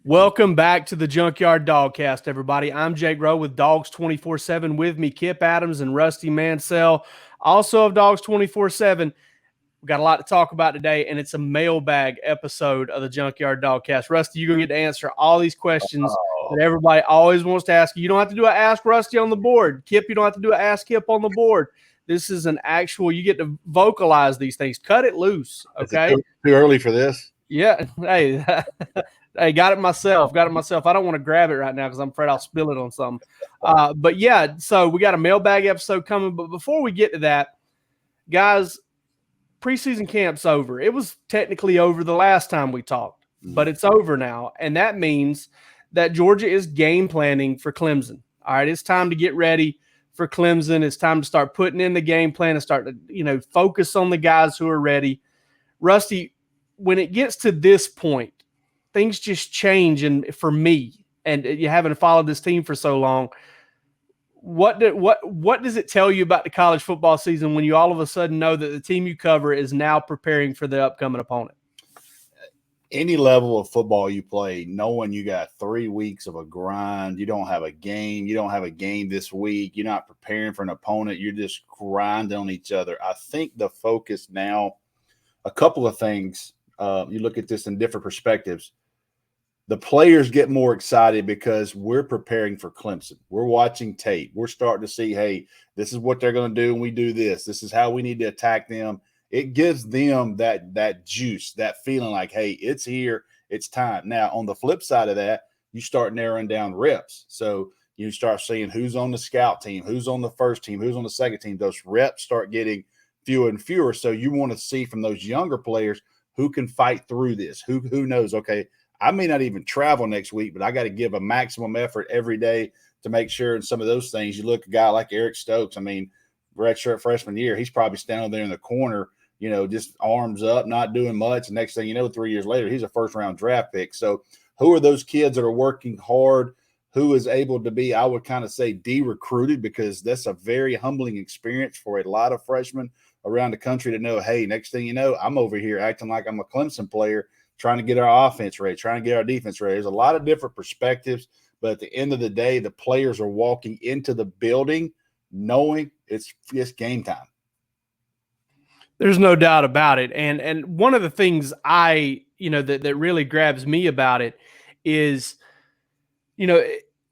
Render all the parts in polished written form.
Welcome back to the Junkyard Dawgcast, everybody. I'm Jake Rowe with Dogs 24/7. With me, Kip Adams and Rusty Mansell, also of Dogs 24/7. We've got a lot to talk about today, and it's a mailbag episode of the Junkyard Dawgcast. Rusty, you're going to get to answer all these questions that everybody always wants to ask you. You don't have to do an Ask Rusty on the board. Kip, you don't have to do an Ask Kip on the board. This is an actual, you get to vocalize these things. Cut it loose, okay? Is it too early for this? Yeah. Hey, hey, got it myself. I don't want to grab it right now because I'm afraid I'll spill it on something. But yeah, so we got a mailbag episode coming. But before we get to that, guys, preseason camp's over. It was technically over the last time we talked, but it's over now. And that means that Georgia is game planning for Clemson. All right, it's time to get ready for Clemson. It's time to start putting in the game plan and start to, focus on the guys who are ready. Rusty, when it gets to this point, things just change. And for me, and you haven't followed this team for so long, what does it tell you about the college football season when you all of a sudden know that the team you cover is now preparing for the upcoming opponent? Any level of football you play, knowing you got 3 weeks of a grind, you don't have a game, this week, you're not preparing for an opponent, you're just grinding on each other. I think the focus now, a couple of things, you look at this in different perspectives. The players get more excited because we're preparing for Clemson. We're watching tape. We're starting to see, hey, this is what they're going to do when we do this. This is how we need to attack them. It gives them that juice, that feeling like, hey, it's here, it's time. Now, on the flip side of that, you start narrowing down reps. So you start seeing who's on the scout team, who's on the first team, who's on the second team. Those reps start getting fewer and fewer. So you want to see from those younger players who can fight through this, who knows, okay, I may not even travel next week, but I got to give a maximum effort every day to make sure. And some of those things, you look at a guy like Eric Stokes, I mean, redshirt freshman year, he's probably standing there in the corner, just arms up, not doing much. And next thing you know, 3 years later, he's a first-round draft pick. So who are those kids that are working hard? Who is able to be, I would kind of say, de-recruited, because that's a very humbling experience for a lot of freshmen around the country to know, hey, next thing you know, I'm over here acting like I'm a Clemson player, trying to get our offense ready, trying to get our defense ready. There's a lot of different perspectives, but at the end of the day, the players are walking into the building knowing it's game time. There's no doubt about it. And one of the things that really grabs me about it is,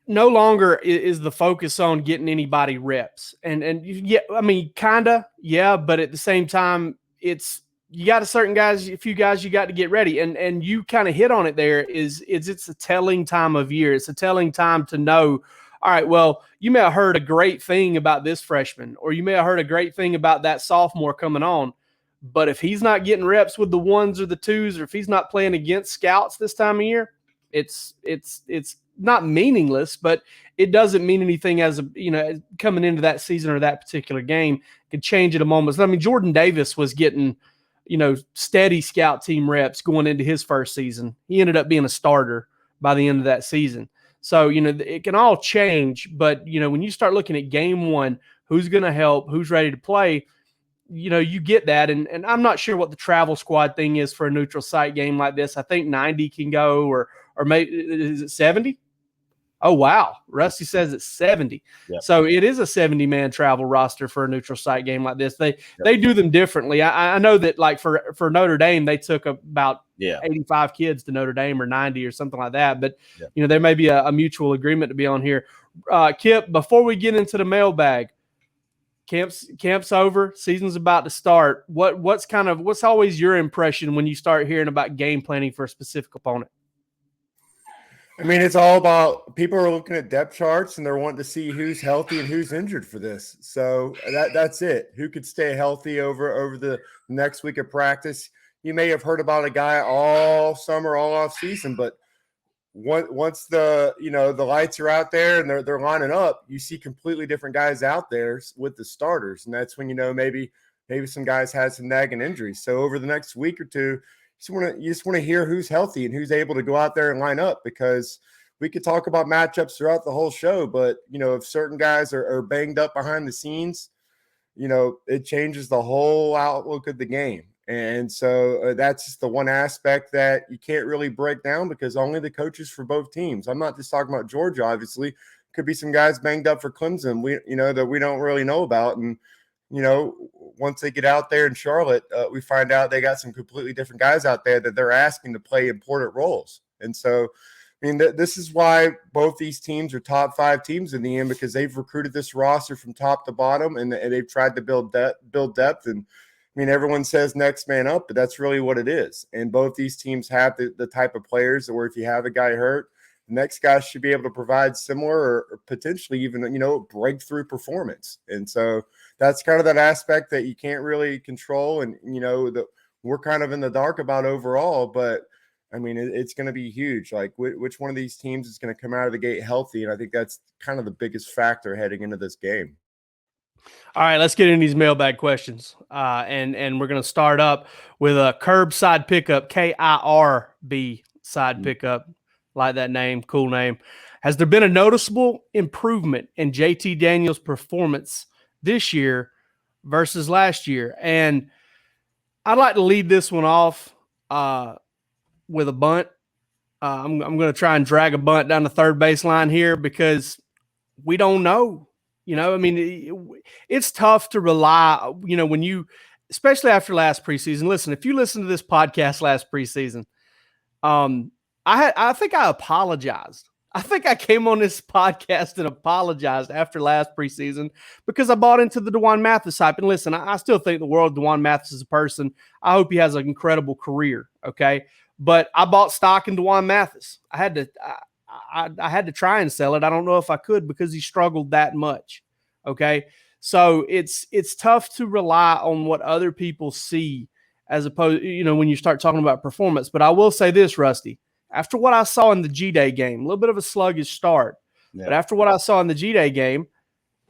no longer is the focus on getting anybody reps. And yeah, I mean, kinda, yeah, but at the same time, you got a few guys you got to get ready. And you kind of hit on it there it's a telling time of year. It's a telling time to know, all right, well, you may have heard a great thing about this freshman, or you may have heard a great thing about that sophomore coming on. But if he's not getting reps with the ones or the twos, or if he's not playing against scouts this time of year, it's not meaningless, but it doesn't mean anything as coming into that season or that particular game could change at a moment. So, I mean, Jordan Davis was getting steady scout team reps going into his first season. He ended up being a starter by the end of that season. So, it can all change, but, when you start looking at game one, who's going to help, who's ready to play, you get that. And I'm not sure what the travel squad thing is for a neutral site game like this. I think 90 can go, or maybe, is it 70? Oh, wow. Rusty says it's 70. Yep. So it is a 70-man travel roster for a neutral site game like this. They do them differently. I know that, like, for Notre Dame, they took about 85 kids to Notre Dame, or 90 or something like that. But, there may be a mutual agreement to be on here. Kip, before we get into the mailbag, camp's over, season's about to start. What's always your impression when you start hearing about game planning for a specific opponent? I mean, it's all about, people are looking at depth charts and they're wanting to see who's healthy and who's injured for this. So that's it. Who could stay healthy over the next week of practice? You may have heard about a guy all summer, all off season, but once the lights are out there and they're lining up, you see completely different guys out there with the starters, and that's when maybe some guys had some nagging injuries. So over the next week or two, you just want to hear who's healthy and who's able to go out there and line up, because we could talk about matchups throughout the whole show, but if certain guys are banged up behind the scenes, it changes the whole outlook of the game. And so that's just the one aspect that you can't really break down because only the coaches for both teams. I'm not just talking about Georgia, obviously. Could be some guys banged up for Clemson, that we don't really know about. And, once they get out there in Charlotte, we find out they got some completely different guys out there that they're asking to play important roles. And so, this is why both these teams are top 5 teams in the end, because they've recruited this roster from top to bottom, and they've tried to build depth. And everyone says next man up, but that's really what it is. And both these teams have the type of players where if you have a guy hurt, the next guy should be able to provide similar or potentially even, breakthrough performance. And so that's kind of that aspect that you can't really control. And, that we're kind of in the dark about overall, but it's going to be huge. Like which one of these teams is going to come out of the gate healthy? And I think that's kind of the biggest factor heading into this game. All right, let's get into these mailbag questions. And we're going to start up with a curbside pickup, KIRB side pickup. Like that name, cool name. Has there been a noticeable improvement in JT Daniels' performance this year versus last year? And I'd like to lead this one off with a bunt. I'm going to try and drag a bunt down the third baseline here because we don't know. It's tough to rely, when you, especially after last preseason. Listen, if you listen to this podcast last preseason, I think I apologized. I think I came on this podcast and apologized after last preseason because I bought into the Dwan Mathis hype. And listen, I still think the world of Dwan Mathis as a person. I hope he has an incredible career. Okay. But I bought stock in Dwan Mathis. I had to try and sell it. I don't know if I could because he struggled that much. Okay. So it's tough to rely on what other people see as opposed, when you start talking about performance. But I will say this, Rusty, after what I saw in the G-Day game, a little bit of a sluggish start, but after what I saw in the G-Day game,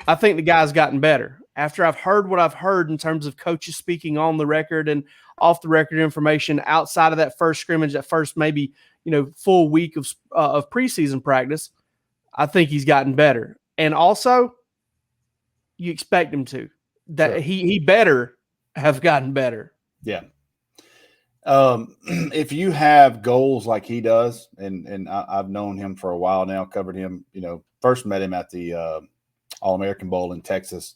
I think the guy's gotten better. After I've heard what I've heard in terms of coaches speaking on the record and off the record information outside of that first scrimmage, that first maybe, full week of preseason practice, I think he's gotten better. And also, you expect him to. That sure. He better have gotten better. Yeah. If you have goals like he does, and I've known him for a while now, covered him, first met him at the All-American Bowl in Texas.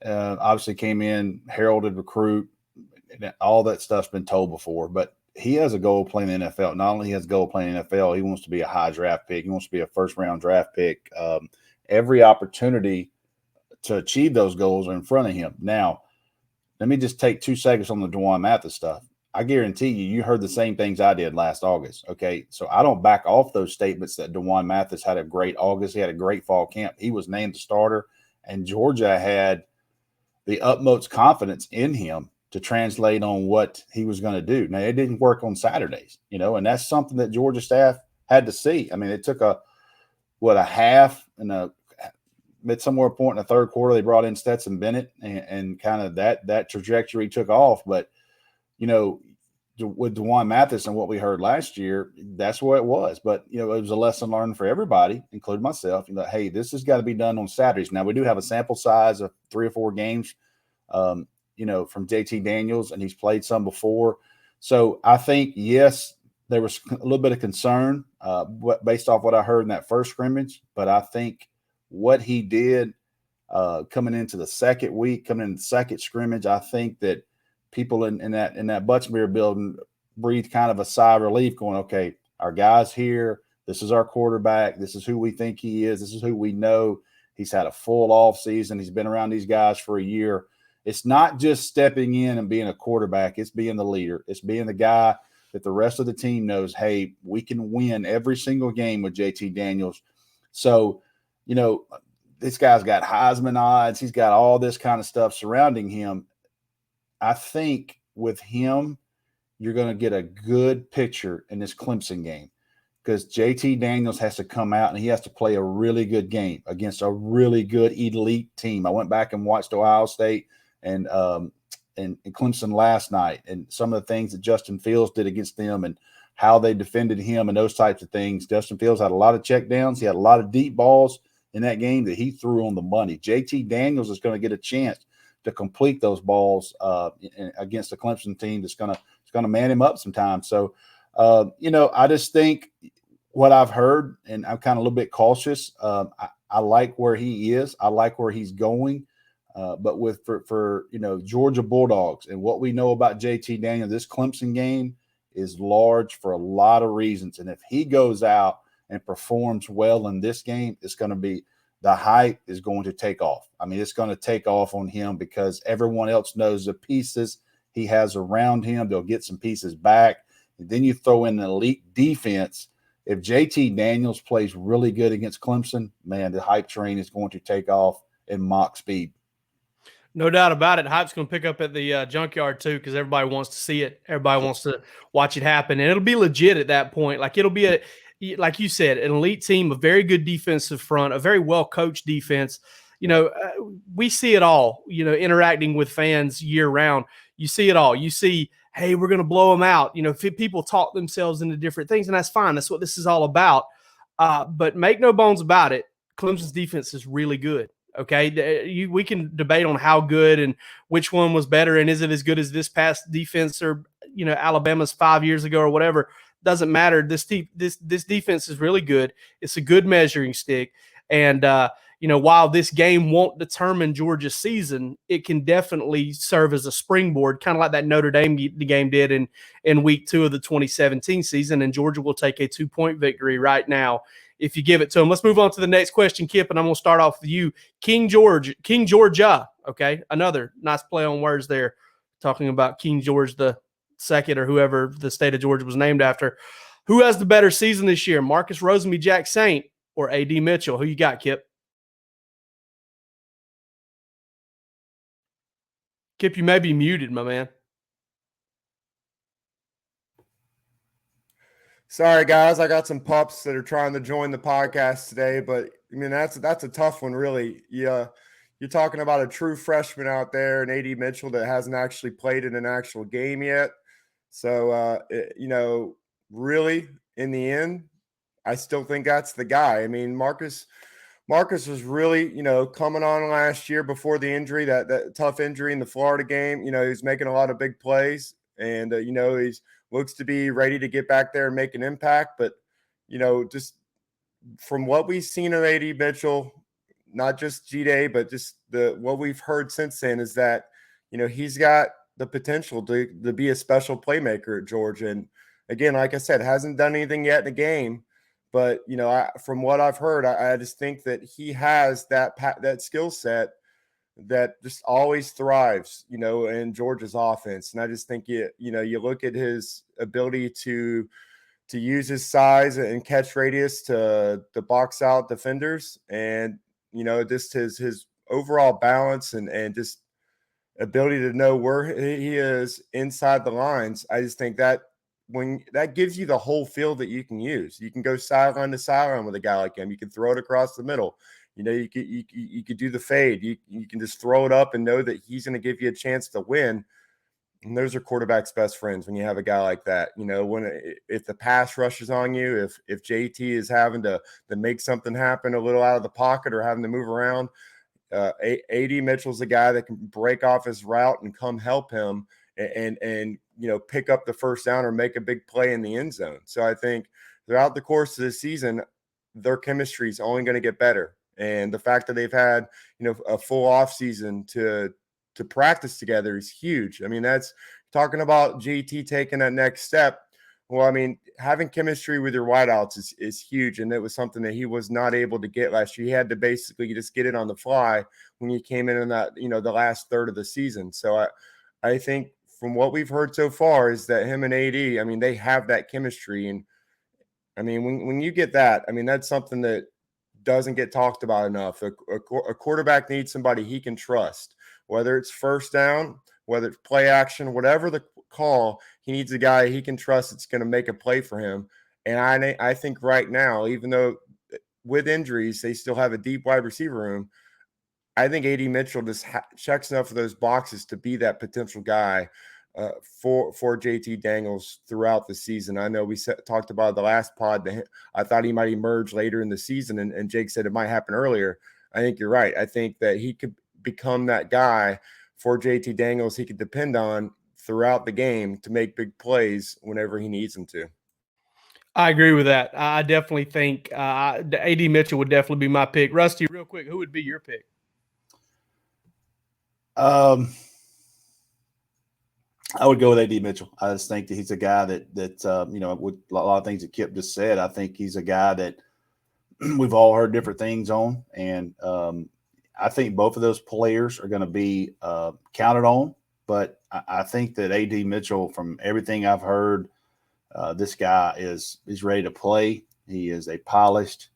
Obviously came in, heralded recruit, all that stuff's been told before, but he has a goal playing the NFL. Not only has a goal playing the NFL, he wants to be a high draft pick. He wants to be a first-round draft pick. Every opportunity to achieve those goals are in front of him. Now, let me just take 2 seconds on the Dwan Mathis stuff. I guarantee you heard the same things I did last August. Okay. So I don't back off those statements that Dwan Mathis had a great August. He had a great fall camp. He was named the starter, and Georgia had the utmost confidence in him to translate on what he was going to do. Now, it didn't work on Saturdays, and that's something that Georgia staff had to see. It took a half and somewhere point in the third quarter, they brought in Stetson Bennett and kind of that trajectory took off. But, with Dwan Mathis and what we heard last year, that's what it was. But, it was a lesson learned for everybody, including myself. Hey, this has got to be done on Saturdays. Now, we do have a sample size of 3 or 4 games, from JT Daniels, and he's played some before. So I think, yes, there was a little bit of concern based off what I heard in that first scrimmage. But I think what he did coming into the second week, coming into the second scrimmage, I think that people in that Buttsmere building breathed kind of a sigh of relief going, okay, our guy's here. This is our quarterback. This is who we think he is. This is who we know. He's had a full off season. He's been around these guys for a year. It's not just stepping in and being a quarterback. It's being the leader. It's being the guy that the rest of the team knows, hey, we can win every single game with JT Daniels. So, this guy's got Heisman odds. He's got all this kind of stuff surrounding him. I think with him, you're going to get a good picture in this Clemson game because JT Daniels has to come out and he has to play a really good game against a really good elite team. I went back and watched Ohio State and Clemson last night, and some of the things that Justin Fields did against them and how they defended him and those types of things. Justin Fields had a lot of checkdowns. He had a lot of deep balls in that game that he threw on the money. JT Daniels is going to get a chance to complete those balls against the Clemson team that's going to man him up sometimes. So, I just think what I've heard, and I'm kind of a little bit cautious. I like where he is. I like where he's going. But for Georgia Bulldogs and what we know about JT Daniel, this Clemson game is large for a lot of reasons. And if he goes out and performs well in this game, it's going to be the hype is going to take off. I mean, it's going to take off on him because everyone else knows the pieces he has around him. They'll get some pieces back. And then you throw in an elite defense. If JT Daniels plays really good against Clemson, man, the hype train is going to take off in mock speed. No doubt about it. Hype's going to pick up at the Junkyard too, because everybody wants to see it. Everybody wants to watch it happen, and it'll be legit at that point. Like it'll be like you said, an elite team, a very good defensive front, a very well coached defense. We see it all. Interacting with fans year round, you see it all. You see, hey, we're going to blow them out. People talk themselves into different things, and that's fine. That's what this is all about. But make no bones about it, Clemson's defense is really good. Okay, we can debate on how good and which one was better, and is it as good as this past defense or Alabama's 5 years ago or whatever. Doesn't matter. This defense is really good. It's a good measuring stick, and while this game won't determine Georgia's season, it can definitely serve as a springboard, kind of like that Notre Dame game did in week 2 of the 2017 season. And Georgia will take a 2-point victory right now if you give it to them. Let's move on to the next question, Kip, and I'm going to start off with you. King Georgia. Okay, another nice play on words there, talking about King George the Second or whoever the state of Georgia was named after. Who has the better season this year, Marcus Rosenby-Jack Saint or A.D. Mitchell? Who you got, Kip? Kip, you may be muted, my man. Sorry, guys. I got some pups that are trying to join the podcast today, but I mean, that's a tough one, really. Yeah, you're talking about a true freshman out there, and A.D. Mitchell, that hasn't actually played in an actual game yet. So, really, in the end, I still think that's the guy. I mean, Marcus was really, coming on last year before the injury, that tough injury in the Florida game. He was making a lot of big plays, and, he's looks to be ready to get back there and make an impact. But, just from what we've seen of A.D. Mitchell, not just G-Day, but just what we've heard since then is that, he's got the potential to be a special playmaker at Georgia. And again, like I said, hasn't done anything yet in the game. But, from what I've heard, I just think that he has that skill set that just always thrives, in Georgia's offense. And I just think, you look at his ability to use his size and catch radius to box out defenders, and, just his overall balance and just ability to know where he is inside the lines. I just think that when that gives you the whole field that you can use. You can go sideline to sideline with a guy like him. You can throw it across the middle. You could do the fade. You can just throw it up and know that he's going to give you a chance to win. And those are quarterbacks' best friends when you have a guy like that. If the pass rushes on you, if JT is having to make something happen a little out of the pocket or having to move around, A.D. Mitchell's a guy that can break off his route and come help him and pick up the first down or make a big play in the end zone. So I think throughout the course of the season, their chemistry is only going to get better. And the fact that they've had, a full off season to practice together is huge. I mean, that's talking about JT taking that next step. Well, I mean, having chemistry with your wideouts is huge. And it was something that he was not able to get last year. He had to basically just get it on the fly when he came in that, the last third of the season. So I think from what we've heard so far is that him and AD, I mean, they have that chemistry. And I mean, when you get that, I mean, that's something that doesn't get talked about enough. A quarterback needs somebody he can trust, whether it's first down, whether it's play action, whatever the call, he needs a guy he can trust that's going to make a play for him. And I think right now, even though with injuries, they still have a deep wide receiver room, I think A.D. Mitchell just checks enough of those boxes to be that potential guy for JT Daniels throughout the season. I know we talked about the last pod that I thought he might emerge later in the season, and Jake said it might happen earlier. I think you're right. I think that he could become that guy for JT Daniels he could depend on throughout the game to make big plays whenever he needs them to. I agree with that. I definitely think A.D. Mitchell would definitely be my pick. Rusty, real quick, who would be your pick? I would go with A.D. Mitchell. I just think that he's a guy that you know, with a lot of things that Kip just said, I think he's a guy that we've all heard different things on. And I think both of those players are going to be counted on. But I think that A.D. Mitchell, from everything I've heard, this guy is ready to play. He is a polished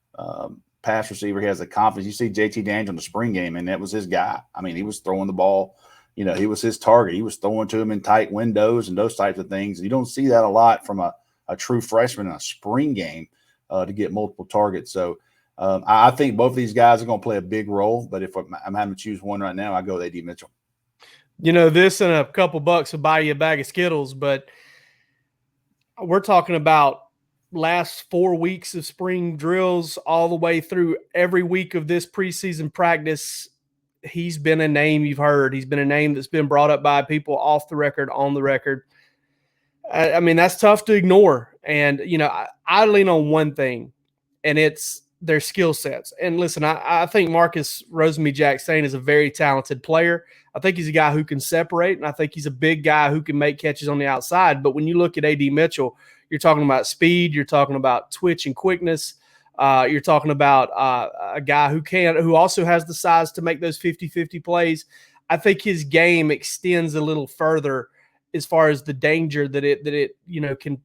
pass receiver. He has the confidence. You see JT Daniels in the spring game, and that was his guy. I mean, he was throwing the ball. You know, he was his target. He was throwing to him in tight windows and those types of things. You don't see that a lot from a true freshman in a spring game to get multiple targets. So I think both of these guys are going to play a big role. But if I'm having to choose one right now, I go with A.D. Mitchell. You know, this and a couple bucks will buy you a bag of Skittles, but we're talking about last 4 weeks of spring drills all the way through every week of this preseason practice. He's been a name you've heard. He's been a name that's been brought up by people off the record, on the record. I mean, that's tough to ignore. And, you know, I lean on one thing, and it's their skill sets. And listen, I think Marcus Rosemy-Jacksaint is a very talented player. I think he's a guy who can separate, and I think he's a big guy who can make catches on the outside. But when you look at A.D. Mitchell, you're talking about speed, you're talking about twitch and quickness. You're talking about a guy who also has the size to make those 50-50 plays. I think his game extends a little further as far as the danger that it you know can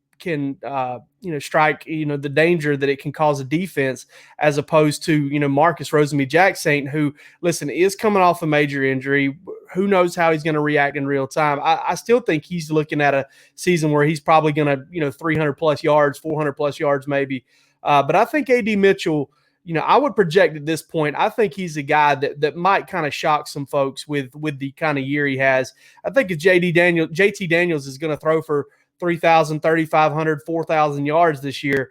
strike, you know, the danger that it can cause a defense, as opposed to, you know, Marcus Rosemy-Jacksaint, who, listen, is coming off a major injury. Who knows how he's going to react in real time. I still think he's looking at a season where he's probably going to, you know, 300 plus yards, 400 plus yards maybe. But I think A.D. Mitchell, you know, I would project at this point, I think he's a guy that might kind of shock some folks with the kind of year he has. I think if JT Daniels is going to throw for 3,000, 3,500, 4,000 yards this year,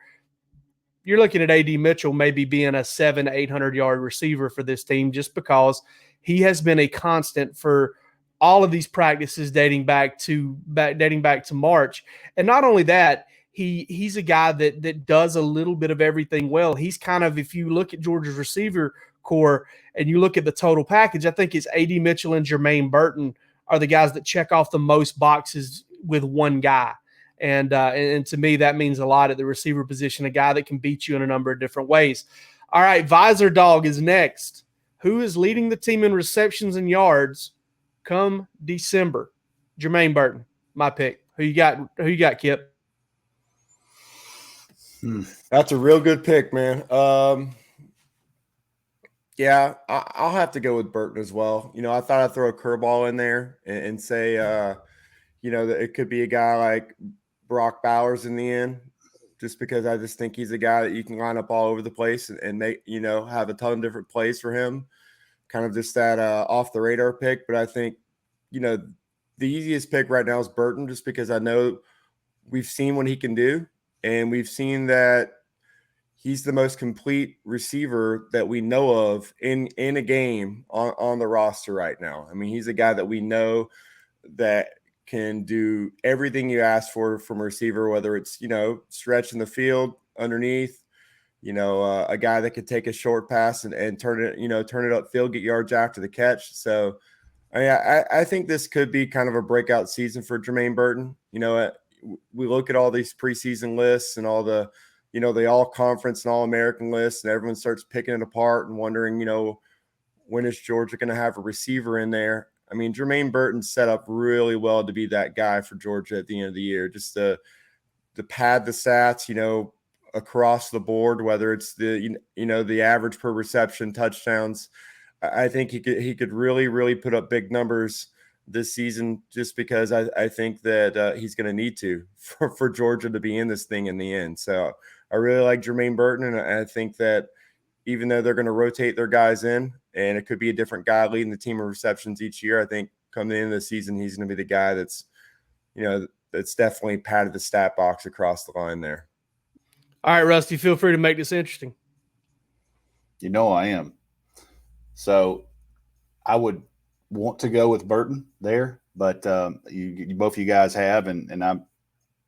you're looking at A.D. Mitchell maybe being a 700-800 yard receiver for this team, just because he has been a constant for all of these practices dating back to March. And not only that, he's a guy that does a little bit of everything well. He's kind of, if you look at Georgia's receiver core and you look at the total package, I think it's A.D. Mitchell and Jermaine Burton are the guys that check off the most boxes with one guy. And to me, that means a lot at the receiver position, a guy that can beat you in a number of different ways. All right, Visor Dog is next. Who is leading the team in receptions and yards come December? Jermaine Burton, my pick. Who you got, Kip? That's a real good pick, man. Yeah, I'll have to go with Burton as well. You know, I thought I'd throw a curveball in there and say, you know, that it could be a guy like Brock Bowers in the end, just because I just think he's a guy that you can line up all over the place and make, you know, have a ton of different plays for him. Kind of just that off the radar pick. But I think, you know, the easiest pick right now is Burton, just because I know we've seen what he can do. And we've seen that he's the most complete receiver that we know of in a game on the roster right now. I mean, he's a guy that we know that can do everything you ask for from a receiver, whether it's, you know, stretching the field underneath, you know, a guy that could take a short pass and turn it upfield, get yards after the catch. So I think this could be kind of a breakout season for Jermaine Burton. You know, we look at all these preseason lists and all the, you know, the all conference and all American lists, and everyone starts picking it apart and wondering, you know, when is Georgia going to have a receiver in there? I mean, Jermaine Burton's set up really well to be that guy for Georgia at the end of the year, just to pad the stats, you know, across the board, whether it's the, you know, the average per reception, touchdowns. I think he could really, really put up big numbers this season, just because I think that he's going to need to for Georgia to be in this thing in the end. So I really like Jermaine Burton, and I think that even though they're going to rotate their guys in, and it could be a different guy leading the team of receptions each year, I think come the end of the season, he's going to be the guy that's, you know, that's definitely padded the stat box across the line there. All right, Rusty, feel free to make this interesting. You know I am. So I would want to go with Burton there, but you both of you guys have, and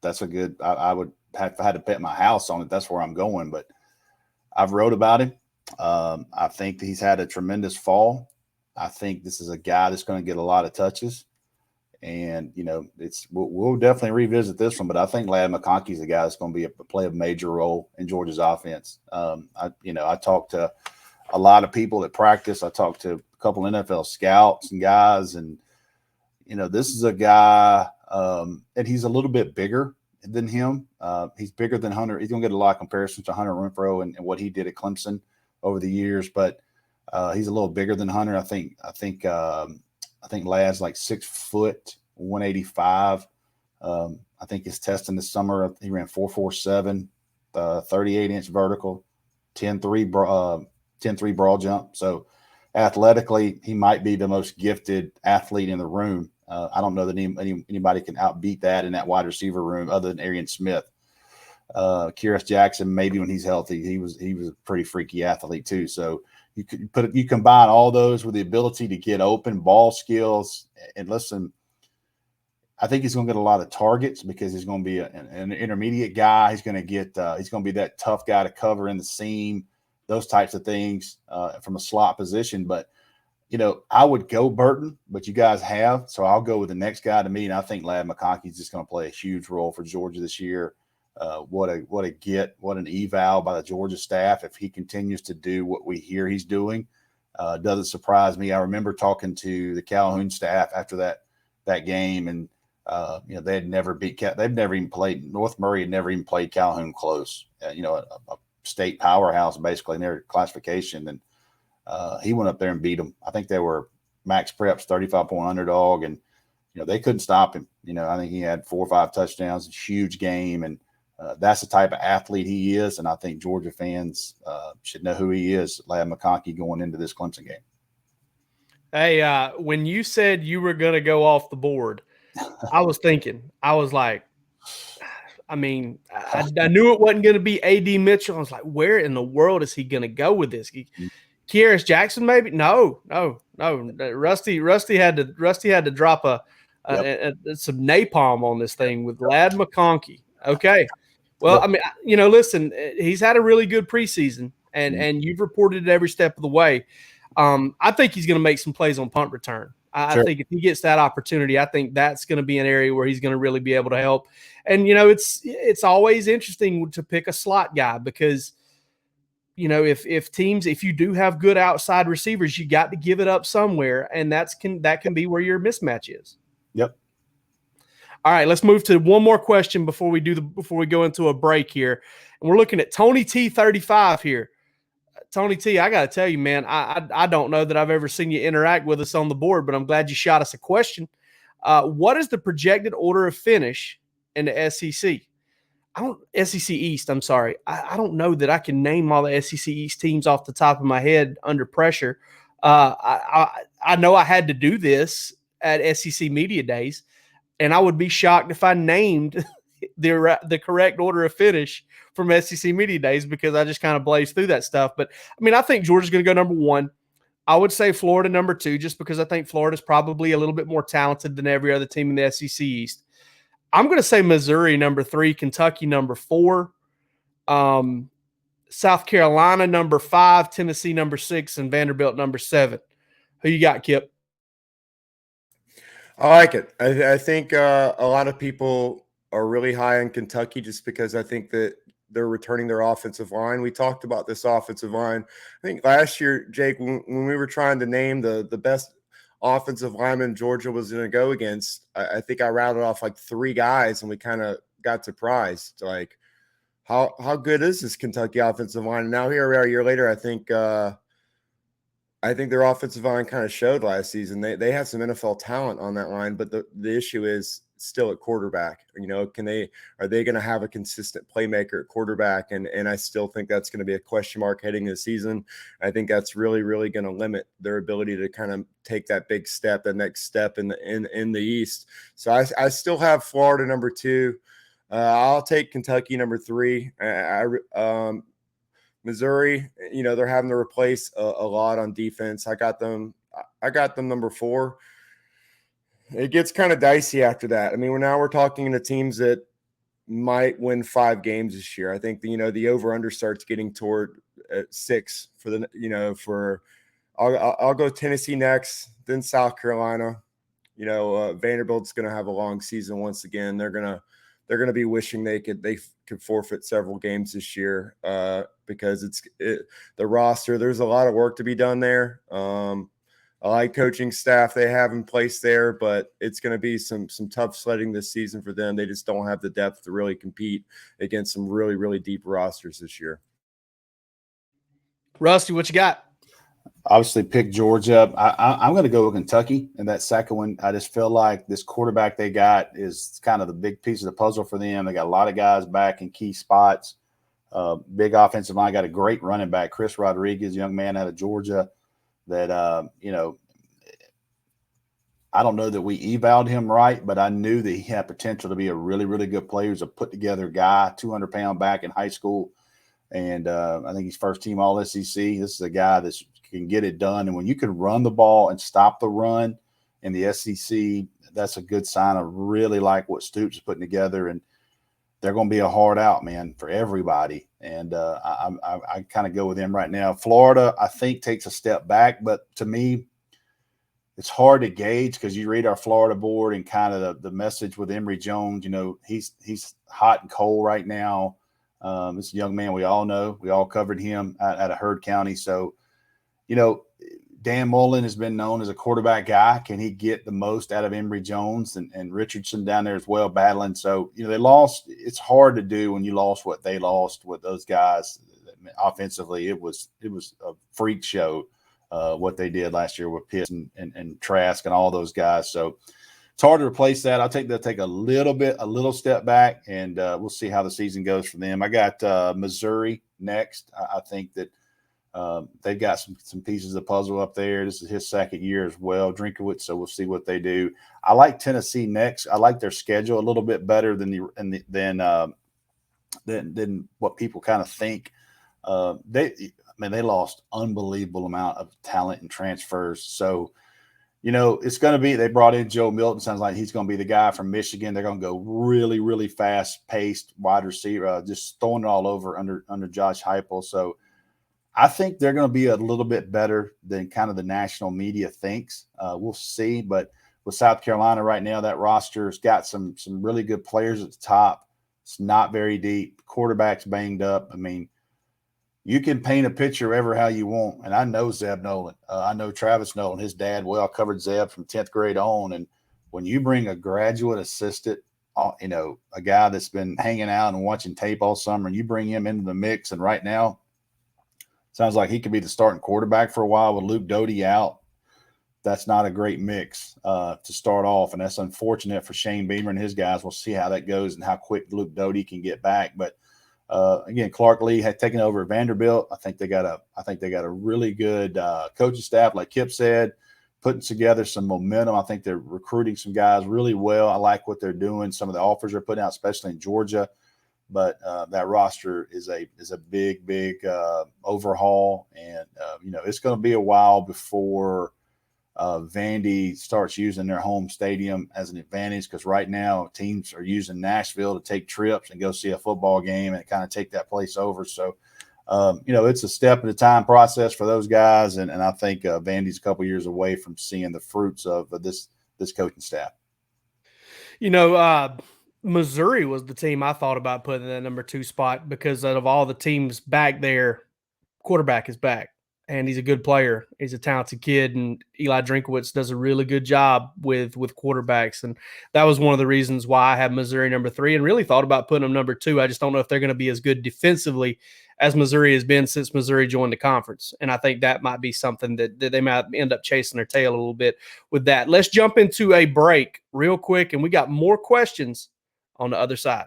that's a good. I would have, if I had to bet my house on it, that's where I'm going. But I've wrote about him. I think that he's had a tremendous fall. I think this is a guy that's going to get a lot of touches, and we'll definitely revisit this one. But I think Ladd McConkey's a guy that's going to play a major role in Georgia's offense. I talked to a lot of people at practice. I talked to a couple NFL scouts and guys, and this is a guy, and he's a little bit bigger than him. He's bigger than Hunter. He's going to get a lot of comparisons to Hunter Renfrow and what he did at Clemson over the years, but he's a little bigger than Hunter. I think Ladd's like 6 foot, 185. I think his testing this summer, he ran 4.47, 38-inch vertical, 10.3 broad jump. So athletically, he might be the most gifted athlete in the room. I don't know that anybody can outbeat that in that wide receiver room other than Arian Smith. Kyrus Jackson, maybe when he's healthy, he was a pretty freaky athlete too. So you combine all those with the ability to get open, ball skills, and listen, I think he's going to get a lot of targets because he's going to be an intermediate guy. He's going to be that tough guy to cover in the seam, those types of things from a slot position. But I would go Burton, but you guys have, so I'll go with the next guy to me, and I think Ladd McConkey is just going to play a huge role for Georgia this year. What an eval by the Georgia staff if he continues to do what we hear he's doing. Doesn't surprise me. I remember talking to the Calhoun staff after that game, and they've never even played North Murray had never even played Calhoun close. A state powerhouse basically in their classification, and he went up there and beat them. I think they were Max Prep's 35-point underdog, and they couldn't stop him. I think he had 4 or 5 touchdowns, a huge game, and that's the type of athlete he is. And I think Georgia fans should know who he is, Ladd McConkey, going into this Clemson game. Hey, when you said you were going to go off the board, I was like, I mean, I knew it wasn't going to be A.D. Mitchell. I was like, where in the world is he going to go with this? Kyrus Jackson, maybe? No. Rusty had to drop some napalm on this thing with Ladd McConkey. Okay. Well, I mean, listen, he's had a really good preseason, and you've reported it every step of the way. I think he's going to make some plays on punt return. I think if he gets that opportunity, I think that's going to be an area where he's going to really be able to help. And, it's always interesting to pick a slot guy because, if you do have good outside receivers, you got to give it up somewhere. And that can be where your mismatch is. Yep. All right, let's move to one more question before we go into a break here. And we're looking at Tony T35 here. Tony T, I got to tell you, man, I don't know that I've ever seen you interact with us on the board, but I'm glad you shot us a question. What is the projected order of finish in the SEC? SEC East, I'm sorry. I don't know that I can name all the SEC East teams off the top of my head under pressure. I know I had to do this at SEC Media Days, and I would be shocked if I named the correct order of finish from SEC Media Days because I just kind of blazed through that stuff. But, I mean, I think Georgia's going to go number 1. I would say Florida number 2 just because I think Florida's probably a little bit more talented than every other team in the SEC East. I'm going to say Missouri number 3, Kentucky number 4, South Carolina number 5, Tennessee number 6, and Vanderbilt number 7. Who you got, Kip? I like it. I think a lot of people are really high on Kentucky just because I think that they're returning their offensive line. We talked about this offensive line. I think last year, Jake, when we were trying to name the best offensive lineman Georgia was going to go against, I think I rattled off like 3 guys, and we kind of got surprised. Like, how good is this Kentucky offensive line? And now here we are a year later. I think their offensive line kind of showed last season. They have some NFL talent on that line, but the issue is still at quarterback. Are they going to have a consistent playmaker at quarterback? And I still think that's going to be a question mark heading into the season. I think that's really, really going to limit their ability to kind of take that big step, the next step in the East. So I still have Florida number 2. I'll take Kentucky number 3. Missouri, they're having to replace a lot on defense. I got them I got them number 4. It gets kind of dicey after that. I mean, we're talking to teams that might win 5 games this year. I think the over/under starts getting toward 6 for the I'll go Tennessee next, then South Carolina. Vanderbilt's going to have a long season once again. They're going to be wishing they could forfeit several games this year because the roster. There's a lot of work to be done there. I like coaching staff they have in place there, but it's going to be some tough sledding this season for them. They just don't have the depth to really compete against some really, really deep rosters this year. Rusty, what you got? Obviously, pick Georgia. I'm going to go with Kentucky in that second one. I just feel like this quarterback they got is kind of the big piece of the puzzle for them. They got a lot of guys back in key spots. Big offensive line. Got a great running back, Chris Rodriguez, young man out of Georgia. That I don't know that we evaled him right, but I knew that he had potential to be a really, really good player. He's a put-together guy, 200-pound back in high school, and I think he's first-team All-SEC. This is a guy that can get it done, and when you can run the ball and stop the run in the SEC, that's a good sign. I really like what Stoops is putting together, and they're going to be a hard out, man, for everybody. And I kind of go with them right now. Florida, I think, takes a step back, but to me, it's hard to gauge because you read our Florida board and kind of the message with Emory Jones. He's hot and cold right now. This young man we all know. We all covered him out of Heard County. So, Dan Mullen has been known as a quarterback guy. Can he get the most out of Emory Jones and Richardson down there as well battling? So, they lost. It's hard to do when you lost what they lost with those guys. Offensively, it was a freak show what they did last year with Pitts and Trask and all those guys. So it's hard to replace that. They'll take a little step back, and we'll see how the season goes for them. I got Missouri next. I think that they've got some pieces of the puzzle up there. This is his second year as well, Drinkowitz, so we'll see what they do. I like Tennessee next. I like their schedule a little bit better than what people kind of think. They lost unbelievable amount of talent and transfers. So, it's going to be – they brought in Joe Milton. Sounds like he's going to be the guy from Michigan. They're going to go really, really fast-paced wide receiver, just throwing it all over under Josh Heupel. So, I think they're going to be a little bit better than kind of the national media thinks. We'll see. But with South Carolina right now, that roster's got some really good players at the top. It's not very deep. Quarterback's banged up. I mean, you can paint a picture ever how you want. And I know Zeb Nolan. I know Travis Nolan. His dad well covered Zeb from 10th grade on. And when you bring a graduate assistant, a guy that's been hanging out and watching tape all summer, and you bring him into the mix, and right now, sounds like he could be the starting quarterback for a while with Luke Doty out. That's not a great mix to start off, and that's unfortunate for Shane Beamer and his guys. We'll see how that goes and how quick Luke Doty can get back. But again, Clark Lee had taken over at Vanderbilt. I think they got a really good coaching staff, like Kip said, putting together some momentum. I think they're recruiting some guys really well. I like what they're doing. Some of the offers they're putting out, especially in Georgia. But that roster is a big overhaul, and it's going to be a while before Vandy starts using their home stadium as an advantage, because right now teams are using Nashville to take trips and go see a football game and kind of take that place over. So it's a step at a time process for those guys, and I think Vandy's a couple years away from seeing the fruits of this coaching staff. Missouri was the team I thought about putting in that number 2 spot, because out of all the teams back there, quarterback is back, and he's a good player. He's a talented kid, and Eli Drinkowitz does a really good job with quarterbacks, and that was one of the reasons why I have Missouri number 3 and really thought about putting them number 2. I just don't know if they're going to be as good defensively as Missouri has been since Missouri joined the conference, and I think that might be something that they might end up chasing their tail a little bit with that. Let's jump into a break real quick, and we got more questions on the other side.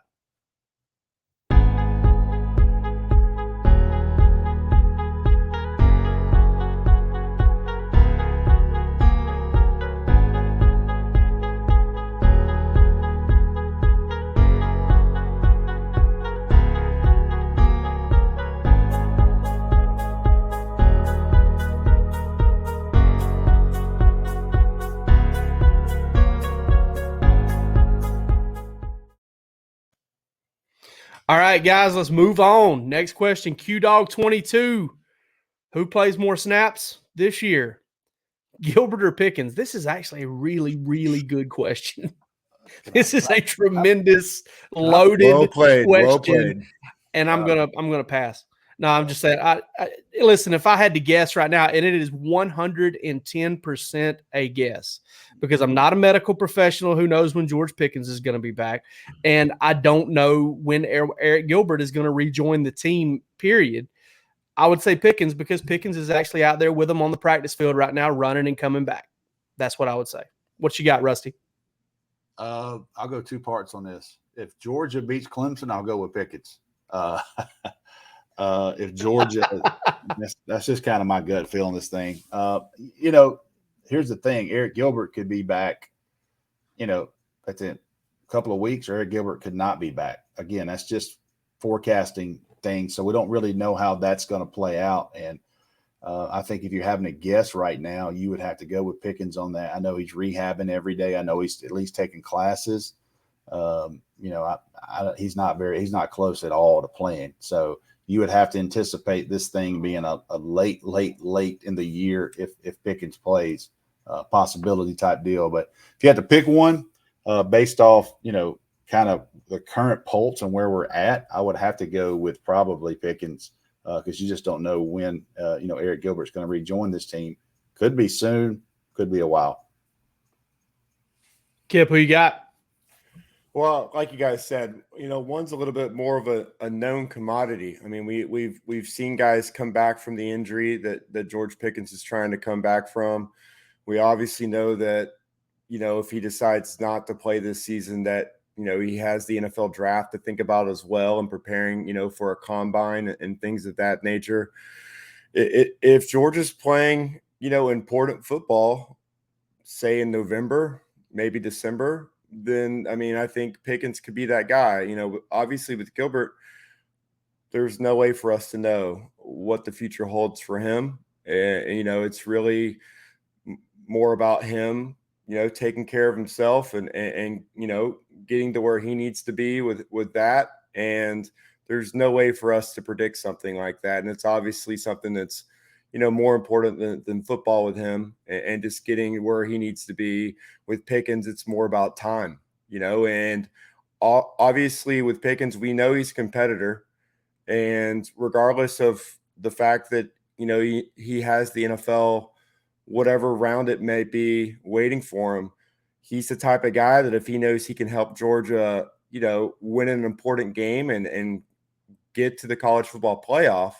All right, guys, let's move on. Next question, QDog22. Who plays more snaps this year? Gilbert or Pickens? This is actually a really, really good question. This is a tremendous, loaded Well played. question, Well played. and I'm gonna pass. No, I'm just saying. I listen. If I had to guess right now, and it is 110% a guess, because I'm not a medical professional who knows when George Pickens is going to be back, and I don't know when Eric Gilbert is going to rejoin the team. Period. I would say Pickens, because Pickens is actually out there with them on the practice field right now, running and coming back. That's what I would say. What you got, Rusty? I'll go two parts on this. If Georgia beats Clemson, I'll go with Pickens. If Georgia, that's just kind of my gut feel on this thing. Here's the thing: Eric Gilbert could be back, at a couple of weeks, or Eric Gilbert could not be back. Again, that's just forecasting things, so we don't really know how that's going to play out. And I think if you're having to guess right now, you would have to go with Pickens on that. I know he's rehabbing every day. I know he's at least taking classes. He's not close at all to playing. So you would have to anticipate this thing being a late in the year if Pickens plays, possibility type deal. But if you had to pick one based off, kind of the current pulse and where we're at, I would have to go with probably Pickens, because you just don't know when, Eric Gilbert's going to rejoin this team. Could be soon, could be a while. Kip, who you got? Well, like you guys said, one's a little bit more of a known commodity. I mean, we've seen guys come back from the injury that George Pickens is trying to come back from. We obviously know that, if he decides not to play this season, that, he has the NFL draft to think about as well, and preparing, for a combine and things of that nature. If George is playing, important football, say in November, maybe December, then, I think Pickens could be that guy. Obviously with Gilbert, there's no way for us to know what the future holds for him. And it's really more about him, taking care of himself and getting to where he needs to be with that. And there's no way for us to predict something like that. And it's obviously something that's, more important than football with him, and just getting where he needs to be. With Pickens, it's more about time, and obviously with Pickens, we know he's a competitor, and regardless of the fact that, he has the NFL, whatever round it may be waiting for him, he's the type of guy that if he knows he can help Georgia, win an important game and get to the college football playoff,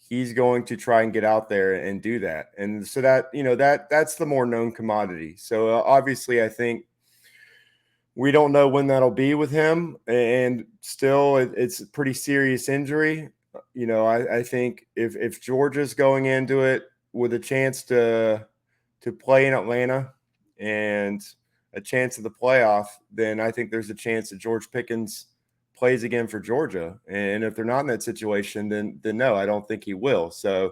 he's going to try and get out there and do that. And so that, that's the more known commodity. So obviously I think we don't know when that'll be with him, and still it's a pretty serious injury. I think if Georgia's going into it with a chance to play in Atlanta and a chance of the playoff, then I think there's a chance that George Pickens plays again for Georgia. And if they're not in that situation, then no, I don't think he will. So,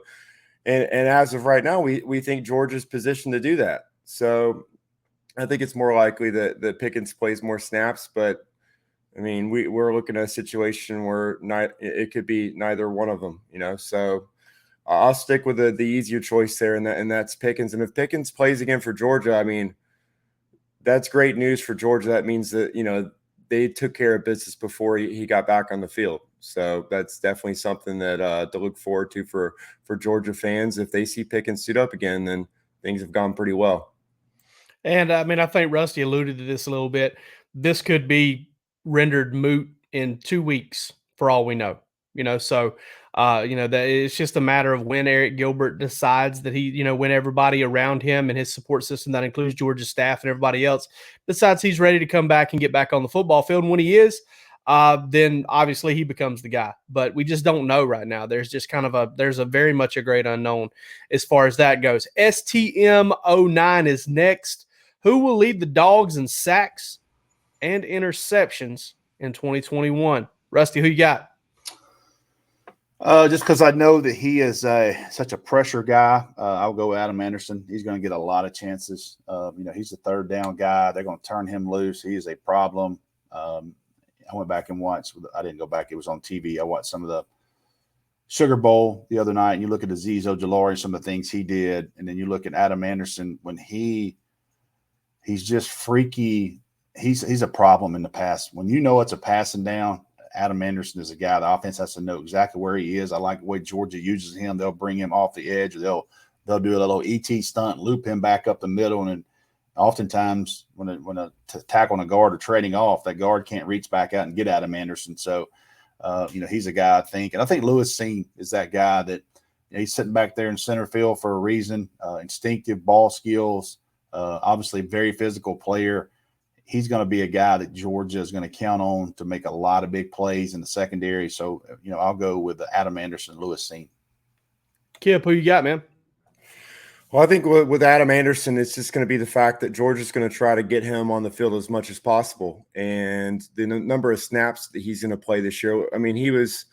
and as of right now, we think Georgia's positioned to do that. So I think it's more likely that Pickens plays more snaps, but we're looking at a situation where it could be neither one of them, so I'll stick with the easier choice there, and that's Pickens. And if Pickens plays again for Georgia, that's great news for Georgia. That means that, they took care of business before he got back on the field. So that's definitely something that to look forward to for Georgia fans. If they see Pickens suit up again, then things have gone pretty well. And I think Rusty alluded to this a little bit. This could be rendered moot in 2 weeks for all we know. So that it's just a matter of when Eric Gilbert decides that he, when everybody around him and his support system, that includes Georgia's staff and everybody else, decides he's ready to come back and get back on the football field. And when he is, then obviously he becomes the guy. But we just don't know right now. There's just there's a very much a great unknown as far as that goes. STM09 is next. Who will lead the Dogs in sacks and interceptions in 2021? Rusty, who you got? Just because I know that he is such a pressure guy, I'll go Adam Anderson. He's going to get a lot of chances. He's the third down guy. They're going to turn him loose. He is a problem. I went back and watched. I didn't go back. It was on TV. I watched some of the Sugar Bowl the other night, and you look at Azeez Ojulari, some of the things he did, and then you look at Adam Anderson when he's just freaky. He's a problem in the pass. When you know it's a passing down, Adam Anderson is a guy. The offense has to know exactly where he is. I like the way Georgia uses him. They'll bring him off the edge, or they'll do a little ET stunt, loop him back up the middle, and oftentimes when a tackle on a guard or trading off, that guard can't reach back out and get Adam Anderson. So, he's a guy I think Lewis Seen is that guy that he's sitting back there in center field for a reason. Instinctive ball skills, obviously very physical player. He's going to be a guy that Georgia is going to count on to make a lot of big plays in the secondary. So, I'll go with Adam Anderson, Lewis Seen. Kip, who you got, man? Well, I think with Adam Anderson, it's just going to be the fact that Georgia's going to try to get him on the field as much as possible. And the number of snaps that he's going to play this year, I mean, he was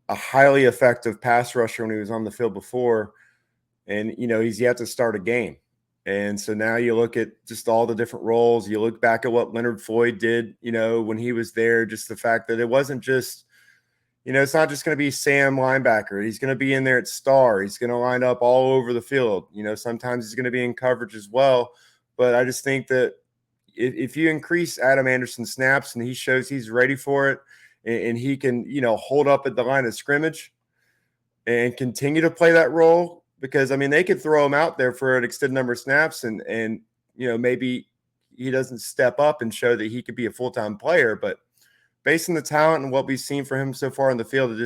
a highly effective pass rusher when he was on the field before. And, he's yet to start a game. And so now you look at just all the different roles. You look back at what Leonard Floyd did, when he was there, just the fact that it wasn't just, it's not just going to be Sam linebacker. He's going to be in there at star. He's going to line up all over the field. Sometimes he's going to be in coverage as well. But I just think that if you increase Adam Anderson's snaps and he shows he's ready for it and he can, hold up at the line of scrimmage and continue to play that role, because, they could throw him out there for an extended number of snaps and maybe he doesn't step up and show that he could be a full-time player. But based on the talent and what we've seen for him so far in the field,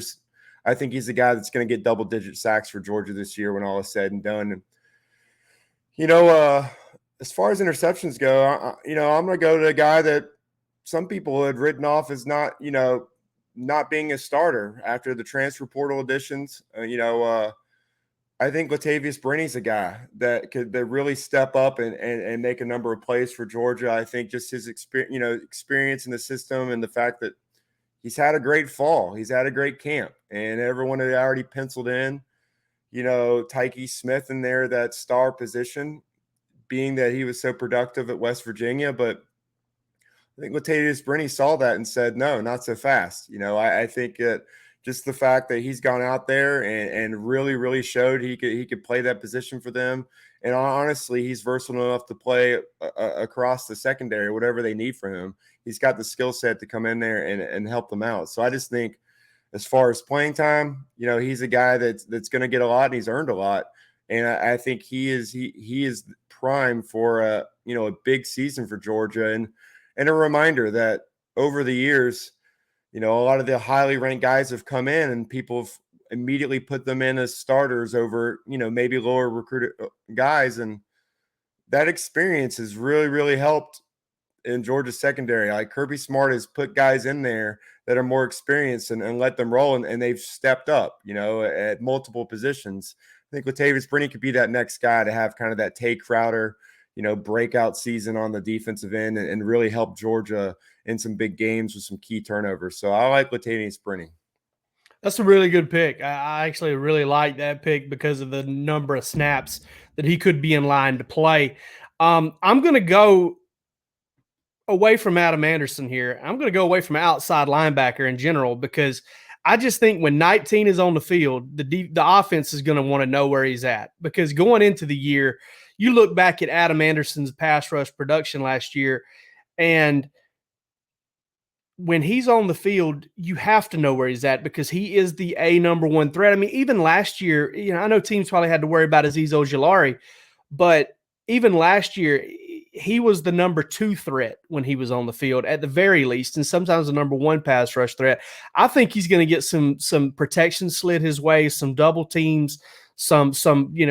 I think he's the guy that's going to get double-digit sacks for Georgia this year when all is said and done. And, as far as interceptions go, I'm going to go to a guy that some people had written off as not being a starter after the transfer portal additions. I think Latavius Brinney's a guy that could really step up and make a number of plays for Georgia. I think just his experience in the system and the fact that he's had a great fall, he's had a great camp, and everyone had already penciled in, Tyke Smith in there, that star position, being that he was so productive at West Virginia. But I think Latavius Brinney saw that and said, no, not so fast. I think that just the fact that he's gone out there and really, really showed he could play that position for them. And honestly, he's versatile enough to play across the secondary, whatever they need from him. He's got the skill set to come in there and help them out. So I just think as far as playing time, he's a guy that's going to get a lot, and he's earned a lot. And I think he is prime for a big season for Georgia. And a reminder that over the years, a lot of the highly ranked guys have come in and people have immediately put them in as starters over, maybe lower recruited guys. And that experience has really, really helped in Georgia's secondary. Like Kirby Smart has put guys in there that are more experienced and let them roll. And they've stepped up, at multiple positions. I think Latavius Brinney could be that next guy to have kind of that Tay Crowder, breakout season on the defensive end and really help Georgia in some big games with some key turnovers. So I like Latavius Brinney. That's a really good pick. I actually really like that pick because of the number of snaps that he could be in line to play. I'm going to go away from Adam Anderson here. I'm going to go away from outside linebacker in general, because I just think when 19 is on the field, the offense is going to want to know where he's at, because going into the year, you look back at Adam Anderson's pass rush production last year, and when he's on the field, you have to know where he's at, because he is the number one threat. I mean, even last year, I know teams probably had to worry about Azeez Ojulari, but even last year, he was the number 2 threat when he was on the field at the very least, and sometimes the number 1 pass rush threat. I think he's going to get some protection slid his way, some double teams, some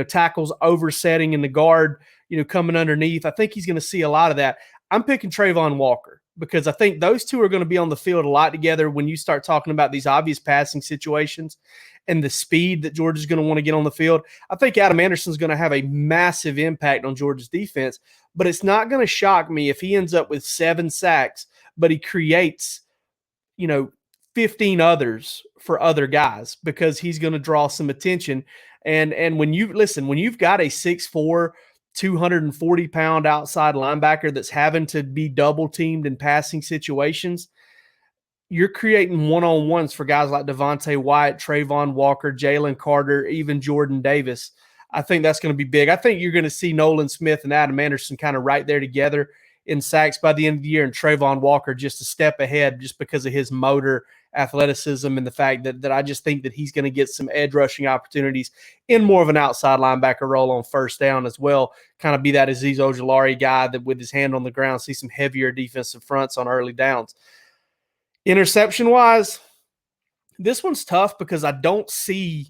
tackles oversetting in the guard, coming underneath. I think he's going to see a lot of that. I'm picking Trayvon Walker, because I think those two are going to be on the field a lot together when you start talking about these obvious passing situations and the speed that Georgia's going to want to get on the field. I think Adam Anderson's going to have a massive impact on Georgia's defense, but it's not going to shock me if he ends up with 7 sacks, but he creates, 15 others for other guys, because he's going to draw some attention. And when you've got a 6'4", 240-pound outside linebacker that's having to be double-teamed in passing situations, you're creating one-on-ones for guys like Devontae Wyatt, Trayvon Walker, Jalen Carter, even Jordan Davis. I think that's going to be big. I think you're going to see Nolan Smith and Adam Anderson kind of right there together in sacks by the end of the year, and Trayvon Walker just a step ahead just because of his motor, athleticism, and the fact that I just think that he's going to get some edge rushing opportunities in more of an outside linebacker role on first down as well. Kind of be that Azeez Ojulari guy that with his hand on the ground, see some heavier defensive fronts on early downs. Interception-wise, this one's tough because I don't see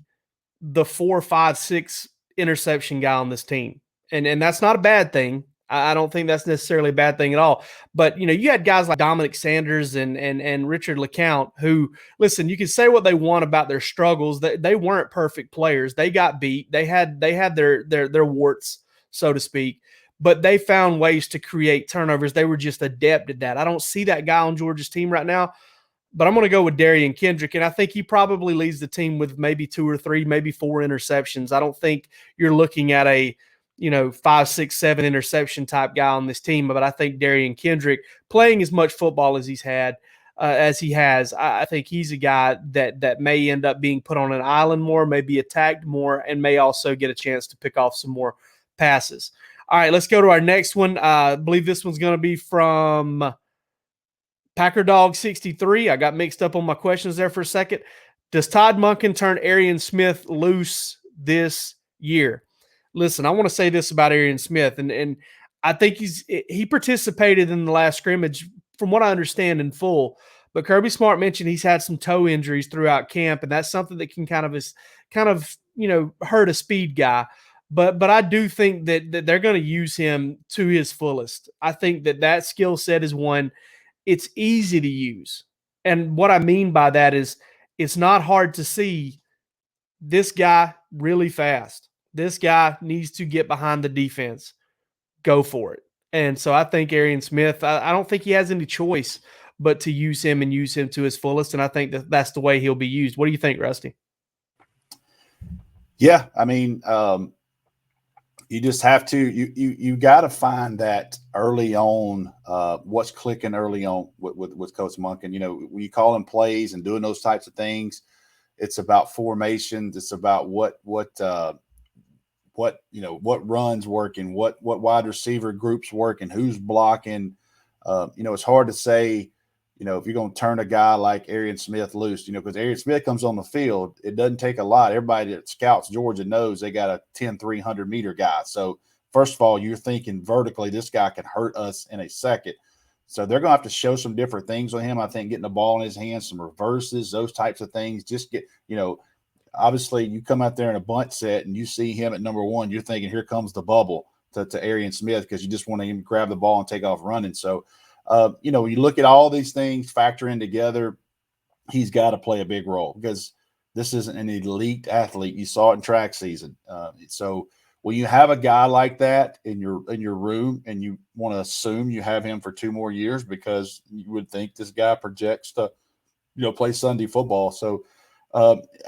the 4, 5, 6 interception guy on this team. And that's not a bad thing. I don't think that's necessarily a bad thing at all. But, you had guys like Dominic Sanders and Richard LeCount who, listen, you can say what they want about their struggles. They weren't perfect players. They got beat. They had their warts, so to speak. But they found ways to create turnovers. They were just adept at that. I don't see that guy on Georgia's team right now. But I'm going to go with Darian Kendrick, and I think he probably leads the team with maybe 2 or 3, maybe 4 interceptions. I don't think you're looking at a 5, 6, 7 interception type guy on this team, but I think Darian Kendrick, playing as much football as he has, I think he's a guy that may end up being put on an island more, may be attacked more, and may also get a chance to pick off some more passes. All right, let's go to our next one. I believe this one's going to be from Packer Dog 63. I got mixed up on my questions there for a second. Does Todd Monken turn Arian Smith loose this year? Listen, I want to say this about Arian Smith, and I think he participated in the last scrimmage, from what I understand, in full. But Kirby Smart mentioned he's had some toe injuries throughout camp, and that's something that can kind of hurt a speed guy. But I do think that they're going to use him to his fullest. I think that skill set is one. It's easy to use. And what I mean by that is it's not hard to see this guy really fast. This guy needs to get behind the defense. Go for it. And so I think Arian Smith, I don't think he has any choice but to use him and use him to his fullest. And I think that's the way he'll be used. What do you think, Rusty? Yeah, I mean, you just have to you got to find that early on what's clicking early on with Coach Monken. When you call him plays and doing those types of things, it's about formations. It's about what runs working, what wide receiver groups working, who's blocking. It's hard to say. If you're going to turn a guy like Arian Smith loose, because Arian Smith comes on the field, it doesn't take a lot. Everybody that scouts Georgia knows they got a 10, 300-meter guy. So, first of all, you're thinking vertically, this guy can hurt us in a second. So, they're going to have to show some different things on him. I think getting the ball in his hands, some reverses, those types of things. Just get, obviously you come out there in a bunch set and you see him at number 1, you're thinking, here comes the bubble to Arian Smith because you just want to grab the ball and take off running. So, you look at all these things, factor in together, he's got to play a big role because this isn't an elite athlete. You saw it in track season. So when you have a guy like that in your room and you want to assume you have him for 2 more years because you would think this guy projects to, play Sunday football. So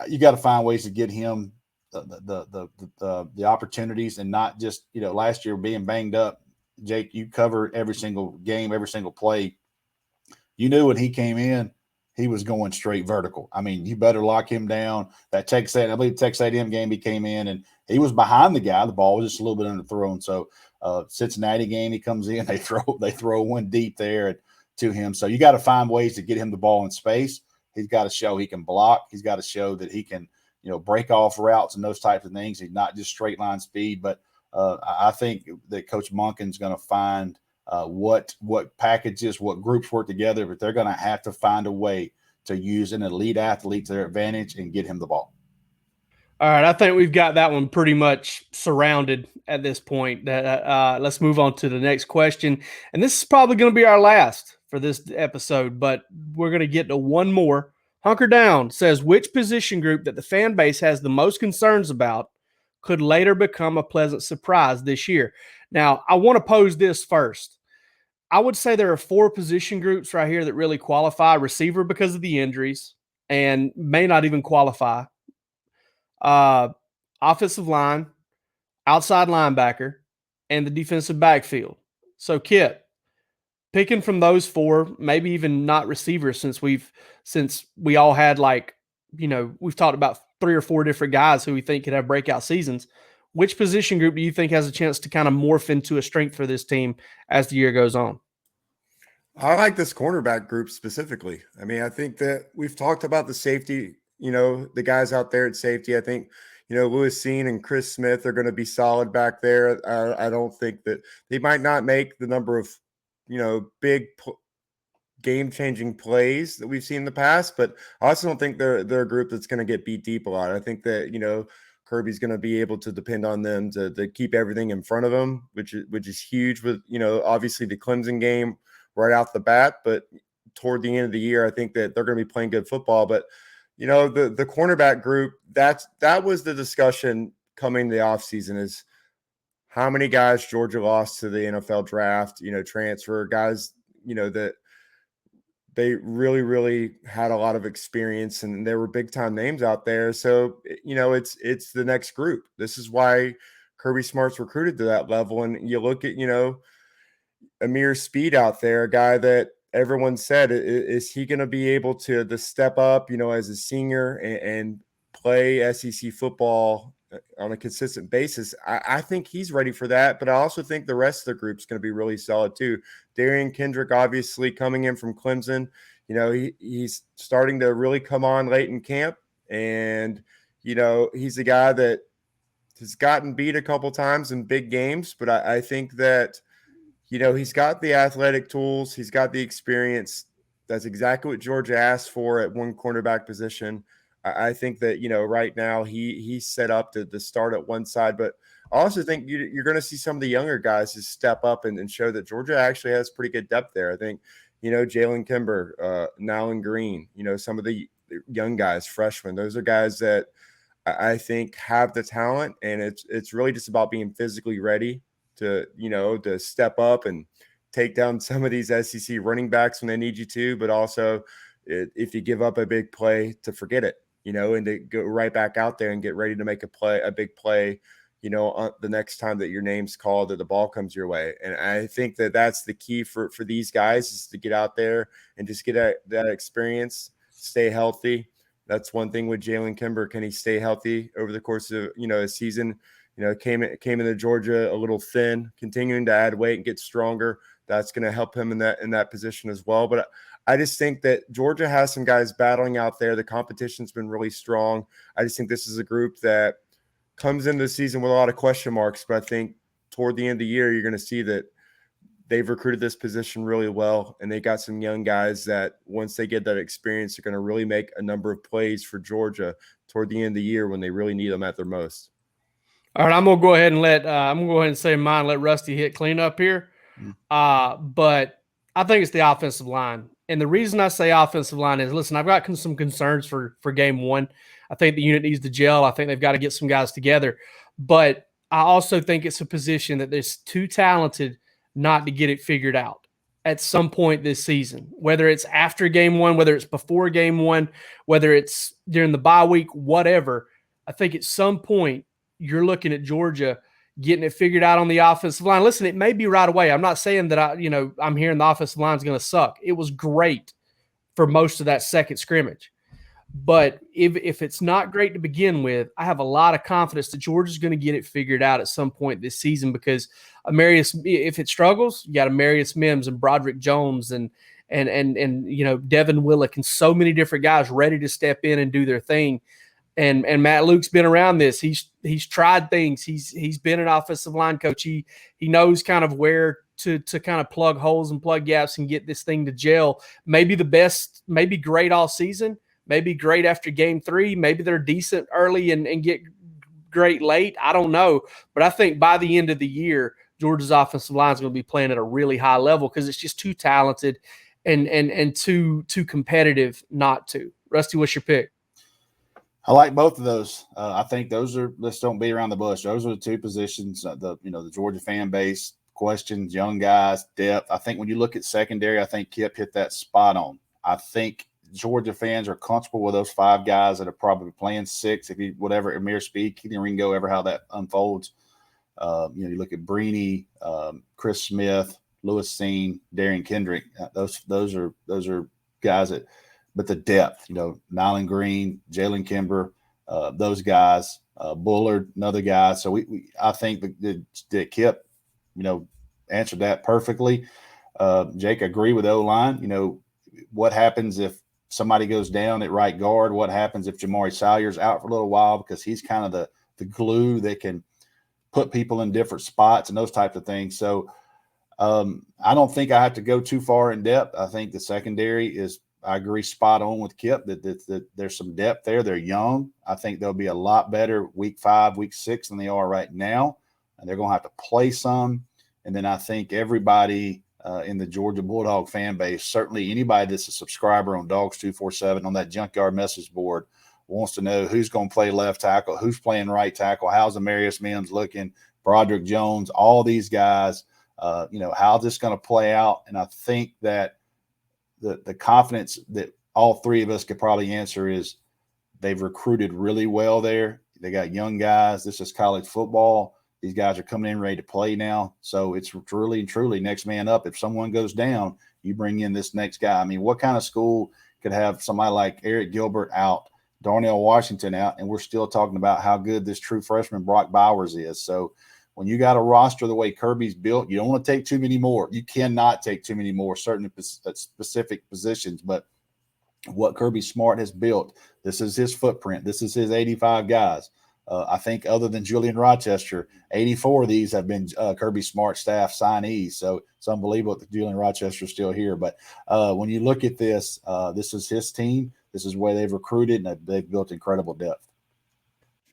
you got to find ways to get him the opportunities and not just, last year being banged up. Jake, you covered every single game, every single play. You knew when he came in, he was going straight vertical. I mean, you better lock him down. That Texas A&M game he came in, and he was behind the guy. The ball was just a little bit underthrown. So Cincinnati game, he comes in, they throw one deep there to him. So you got to find ways to get him the ball in space. He's got to show he can block. He's got to show that he can, break off routes and those types of things. He's not just straight line speed, but I think that Coach Monken's going to find what packages, what groups work together, but they're going to have to find a way to use an elite athlete to their advantage and get him the ball. All right, I think we've got that one pretty much surrounded at this point. Let's move on to the next question. And this is probably going to be our last for this episode, but we're going to get to one more. Hunker Down says, which position group that the fan base has the most concerns about could later become a pleasant surprise this year? Now, I want to pose this first. I would say there are 4 position groups right here that really qualify. Receiver because of the injuries and may not even qualify. Offensive line, outside linebacker, and the defensive backfield. So, Kit, picking from those four, maybe even not receivers, since we all had we've talked about 3 or 4 different guys who we think could have breakout seasons. Which position group do you think has a chance to kind of morph into a strength for this team as the year goes on? I like this cornerback group specifically. I mean, I think that we've talked about the safety, the guys out there at safety. I think, Lewis Seen and Chris Smith are going to be solid back there. I don't think that they might not make the number of, big game-changing plays that we've seen in the past, but I also don't think they're a group that's going to get beat deep a lot. I think that, Kirby's going to be able to depend on them to keep everything in front of them, which is huge with, obviously the Clemson game right out the bat, but toward the end of the year, I think that they're going to be playing good football. But, the cornerback group, that was the discussion coming to the offseason is how many guys Georgia lost to the NFL draft, transfer guys, that they really, really had a lot of experience and there were big time names out there. So, it's the next group. This is why Kirby Smart's recruited to that level. And you look at, Amir Speed out there, a guy that everyone said, is he going to be able to step up, as a senior and play SEC football on a consistent basis? I think he's ready for that, but I also think the rest of the group's going to be really solid too. Darian Kendrick, obviously coming in from Clemson, he's starting to really come on late in camp, and he's a guy that has gotten beat a couple times in big games, but I think that he's got the athletic tools, he's got the experience. That's exactly what Georgia asked for at one cornerback position. I think that, right now he's set up to start at one side, but I also think you're going to see some of the younger guys just step up and show that Georgia actually has pretty good depth there. I think, Jalen Kimber, Nowlin Green, some of the young guys, freshmen, those are guys that I think have the talent, and it's really just about being physically ready to step up and take down some of these SEC running backs when they need you to, but also if you give up a big play, to forget it. And to go right back out there and get ready to make a big play, the next time that your name's called or the ball comes your way. And I think that that's the key for these guys, is to get out there and just get that experience, stay healthy. That's one thing with Jalen Kimber. Can he stay healthy over the course of, a season? Came into Georgia a little thin, continuing to add weight and get stronger. That's going to help him in that position as well. But I just think that Georgia has some guys battling out there. The competition's been really strong. I just think this is a group that comes into the season with a lot of question marks, but I think toward the end of the year, you're going to see that they've recruited this position really well, and they got some young guys that once they get that experience, are going to really make a number of plays for Georgia toward the end of the year when they really need them at their most. All right, I'm gonna go ahead and say mine. Let Rusty hit cleanup here. But I think it's the offensive line. And the reason I say offensive line is, listen, I've got some concerns for game one. I think the unit needs to gel. I think they've got to get some guys together. But I also think it's a position that they're too talented not to get it figured out at some point this season, whether it's after game one, whether it's before game one, whether it's during the bye week, whatever. I think at some point you're looking at Georgia getting it figured out on the offensive line. Listen, it may be right away. I'm not saying that I'm hearing the offensive line is going to suck. It was great for most of that second scrimmage. But if it's not great to begin with, I have a lot of confidence that Georgia's going to get it figured out at some point this season, because if it struggles, you got Amarius Mims and Broderick Jones and Devin Willock and so many different guys ready to step in and do their thing. And Matt Luke's been around this. He's tried things. He's been an offensive line coach. He knows kind of where to kind of plug holes and plug gaps and get this thing to gel. Maybe great all season, maybe great after game 3. Maybe they're decent early and get great late. I don't know. But I think by the end of the year, Georgia's offensive line is going to be playing at a really high level because it's just too talented and too competitive not to. Rusty, what's your pick? I like both of those. I think those are, let's don't beat around the bush. Those are the two positions, the Georgia fan base, questions, young guys, depth. I think when you look at secondary, I think Kip hit that spot on. I think Georgia fans are comfortable with those 5 guys that are probably playing 6, whatever, Amir Speed, Keaton Ringo, ever how that unfolds. You look at Breeny, Chris Smith, Lewis Seen, Darian Kendrick. Those are guys that, but the depth, Nyland Green, Jalen Kimber, those guys, Bullard, another guy. So I think that Kip, answered that perfectly. Jake, I agree with O-line. What happens if somebody goes down at right guard? What happens if Jamari Salyer's out for a little while, because he's kind of the glue that can put people in different spots and those types of things. So I don't think I have to go too far in depth. I think the secondary is, I agree, spot on with Kip that there's some depth there. They're young. I think they'll be a lot better week 5, week 6 than they are right now. And they're going to have to play some. And then I think everybody in the Georgia Bulldog fan base, certainly anybody that's a subscriber on Dogs 247 on that Junkyard message board, wants to know who's going to play left tackle, who's playing right tackle, how's Amarius Mims looking, Broderick Jones, all these guys, how's this going to play out? And I think that the confidence that all three of us could probably answer is they've recruited really well there. They got young guys. This is college football. These guys are coming in ready to play now. So it's really and truly next man up. If someone goes down, you bring in this next guy. I mean, what kind of school could have somebody like Eric Gilbert out, Darnell Washington out, and we're still talking about how good this true freshman Brock Bowers is? So when you got a roster the way Kirby's built, you don't want to take too many more. You cannot take too many more, certain specific positions. But what Kirby Smart has built, this is his footprint. This is his 85 guys. I think other than Julian Rochester, 84 of these have been Kirby Smart staff signees. So it's unbelievable that Julian Rochester is still here. But when you look at this, this is his team. This is where they've recruited, and they've built incredible depth.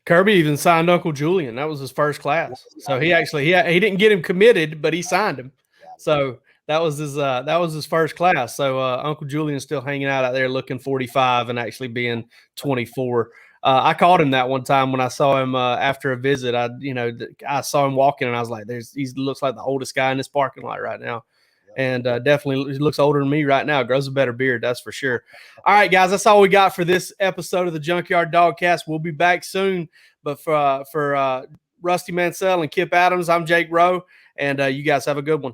Kirby even signed Uncle Julian. That was his first class. So he didn't get him committed, but he signed him. So that was his first class. So Uncle Julian's still hanging out there looking 45 and actually being 24. I called him that one time when I saw him after a visit. I saw him walking and I was like, he looks like the oldest guy in this parking lot right now. And definitely he looks older than me right now. Grows a better beard, that's for sure. All right, guys, that's all we got for this episode of the Junkyard Dawgcast. We'll be back soon. But for Rusty Mansell and Kip Adams, I'm Jake Rowe, and you guys have a good one.